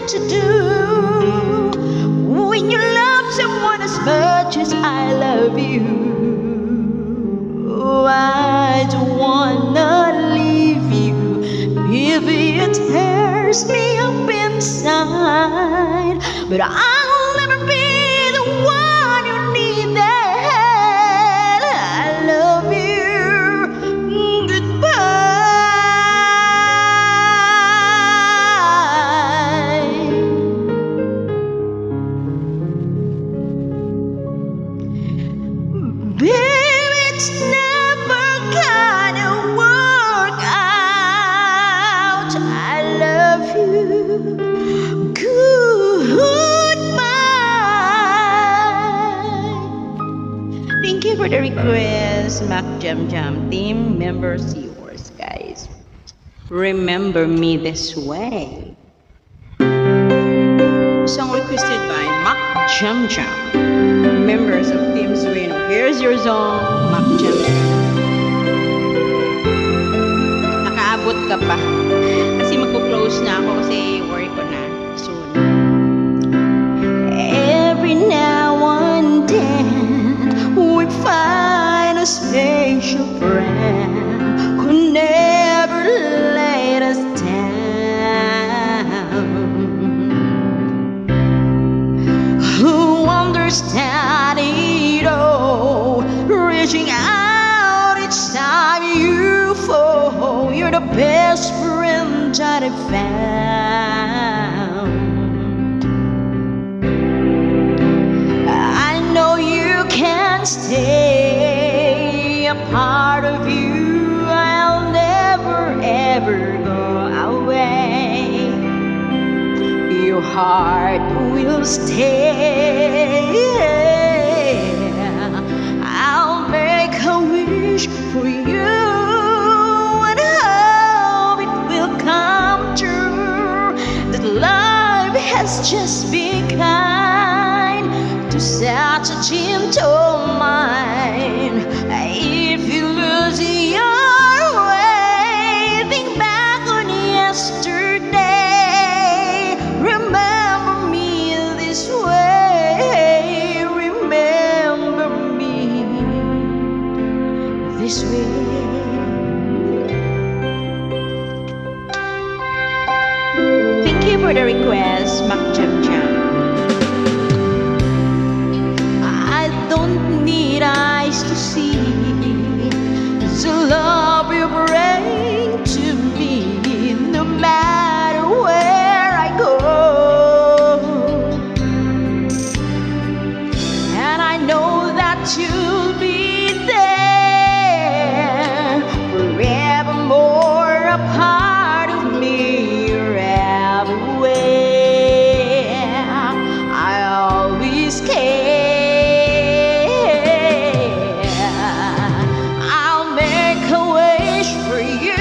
to do when you love someone as much as I love you. Oh, I don't wanna leave you. Maybe it tears me up inside, but I'll never be the one you need that. I love you. Goodbye. Baby, it's never gonna work out. I love you. Goodbye. Thank you for the request, Mac Jam Jam. Team members, yours, guys. Remember me this way. Song requested by Mac Jam Jam. Members of Team Sueno. Here's your song, Mac Jam Jam. Nakaabot ka pa. Kasi magpo-close na ako kasi worry ko na soon. Every now and then we find a special friend who never let us down, who understand it all, reaching out each time you fall. You're the best friend that I found. I know you can stay a part of you. I'll never ever go away. Your heart will stay. I'll make a wish for you and hope it will come true. That life has just been kind to such a gentle mind. If you lose your way, think back on yesterday. Remember me this way. Remember me this way. Thank you for the request, Mac Jam Jam. I don't need eyes to see the love you bring to me, no matter where I go. And I know that you'll be there forevermore, a part of me, you're everywhere. I always care. I'll make a wish for you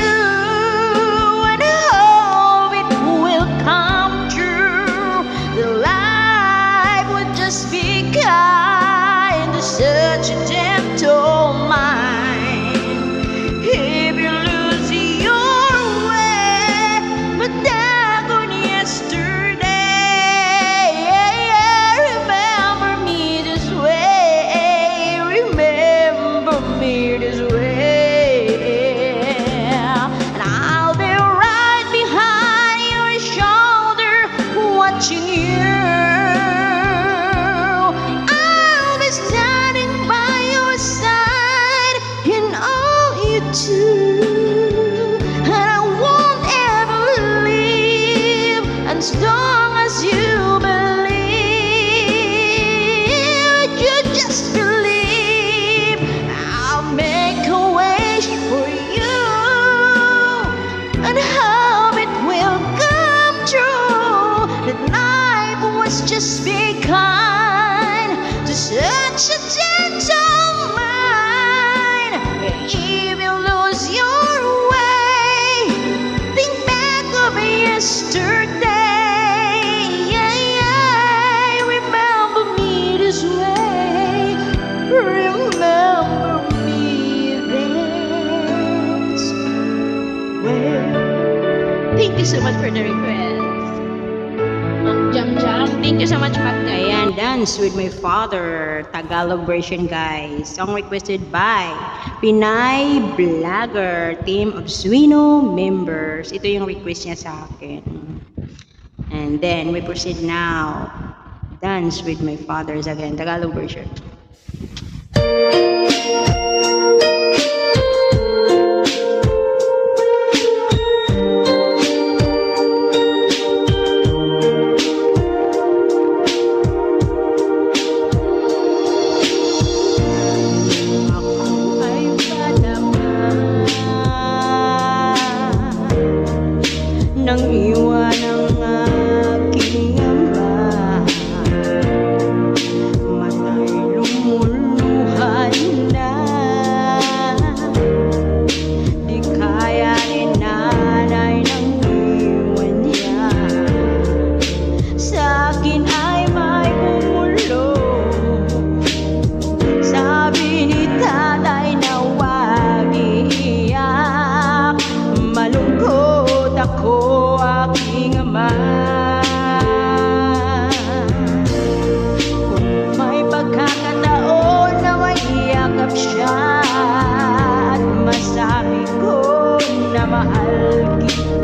and hope it will come true. The life would just be kind to such a gentle mind. If you lose your way, but back on yesterday, remember me this way. Remember me this way. And I'll be right behind your shoulder, watching you. I'll be standing by your side in all you do. And I won't ever leave as long as you believe. You just believe. I'll make a wish for you and hope it will come true. That life was just be kind to such a gentle mind. If you lose your way, think back of yesterday. Remember me this way. Remember me this way. Thank you so much for the request. Thank you so much, Magda. Ayan, Dance with My Father, Tagalog version, guys. Song requested by Pinay Vlogger, team of Suino members. Ito yung request niya sa akin. And then, we proceed now. Dance with My Father again, Tagalog version. Nang iwan ang aking ama, mata'y lumuluhan na. Di kaya ni nanay nang iwan niya, sa akin ay may bumulong. Sabi ni tatay na huwag iiyak, malungkot ako aking ama. Kung may pagkakataon na maiyakap siya at masabi ko na mahal kita,